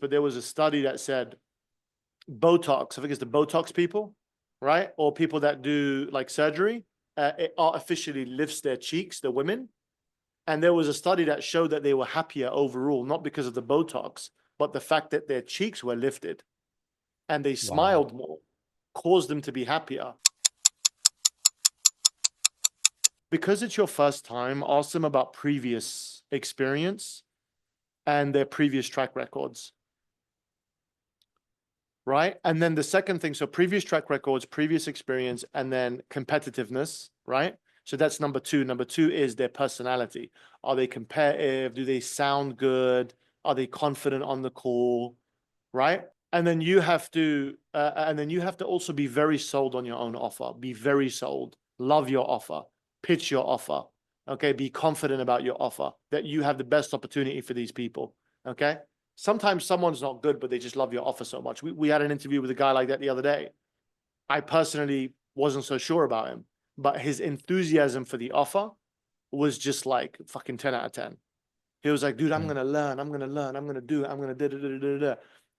but there was a study that said Botox, I think it's the Botox people, right? Or people that do like surgery, it artificially lifts their cheeks, the women. And there was a study that showed that they were happier overall, not because of the Botox, but the fact that their cheeks were lifted and they Wow. smiled more, caused them to be happier. Because it's your first time, ask them about previous experience and their previous track records. Right. And then the second thing, so previous track records, previous experience, and then competitiveness, right? So that's number two. Number two is their personality. Are they competitive? Do they sound good? Are they confident on the call? Right. And then you have to, also be very sold on your own offer. Be very sold. Love your offer. Pitch your offer. Okay. Be confident about your offer, that you have the best opportunity for these people. Okay. Sometimes someone's not good, but they just love your offer so much. We had an interview with a guy like that the other day. I personally wasn't so sure about him, but his enthusiasm for the offer was just like fucking 10 out of 10. He was like, dude, I'm going to learn. I'm going to learn. I'm going to do it. I'm going to da.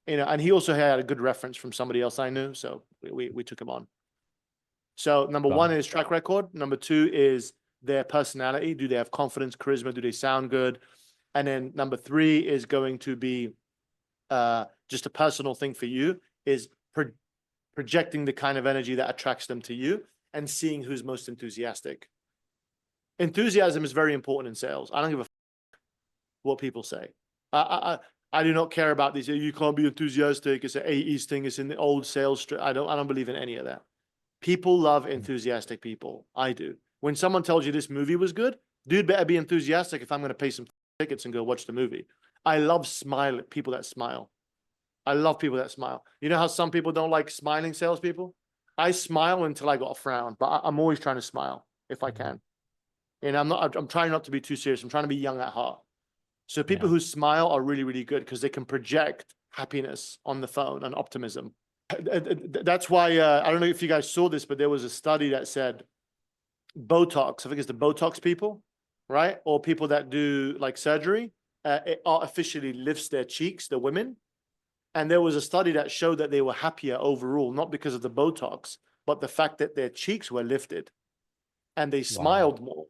You know, and he also had a good reference from somebody else I knew. So we took him on. So number one is track record. Number two is their personality. Do they have confidence, charisma? Do they sound good? And then number three is going to be just a personal thing for you, is projecting the kind of energy that attracts them to you and seeing who's most enthusiastic. Enthusiasm is very important in sales. I don't give a what people say. I do not care about these. You can't be enthusiastic. It's an 80s thing. It's in the old sales. I don't believe in any of that. People love enthusiastic people. I do. When someone tells you this movie was good, dude, better be enthusiastic if I'm going to pay some tickets and go watch the movie. I love people that smile. I love people that smile. You know how some people don't like smiling salespeople? I smile until I got a frown, but I'm always trying to smile if I can. And I'm trying not to be too serious. I'm trying to be young at heart. So people who smile are really, really good because they can project happiness on the phone and optimism. That's why, I don't know if you guys saw this, but there was a study that said Botox, I think it's the Botox people, right? Or people that do like surgery, it artificially lifts their cheeks, the women. And there was a study that showed that they were happier overall, not because of the Botox, but the fact that their cheeks were lifted and they smiled more,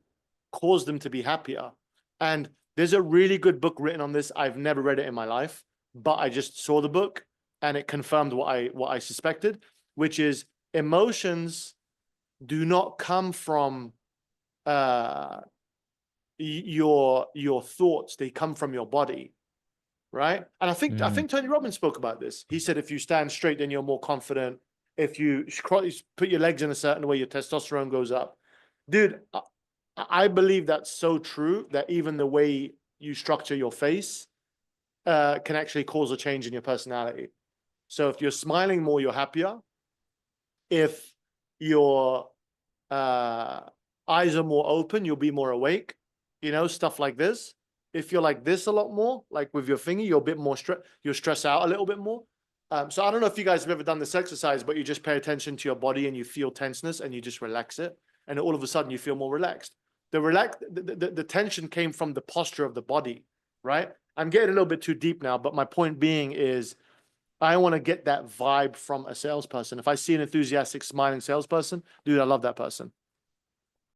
caused them to be happier. And there's a really good book written on this. I've never read it in my life, but I just saw the book and it confirmed what I suspected, which is emotions do not come from your thoughts. They come from your body. Right. And I think Tony Robbins spoke about this. He said, if you stand straight, then you're more confident. If you put your legs in a certain way, your testosterone goes up. Dude, I believe that's so true that even the way you structure your face can actually cause a change in your personality. So if you're smiling more, you're happier. If your eyes are more open, you'll be more awake, you know, stuff like this. If you're like this a lot more, like with your finger, you're a bit more you'll stress out a little bit more. So I don't know if you guys have ever done this exercise, but you just pay attention to your body and you feel tenseness and you just relax it. And all of a sudden you feel more relaxed. The tension came from the posture of the body, right? I'm getting a little bit too deep now, but my point being is I want to get that vibe from a salesperson. If I see an enthusiastic, smiling salesperson, dude, I love that person.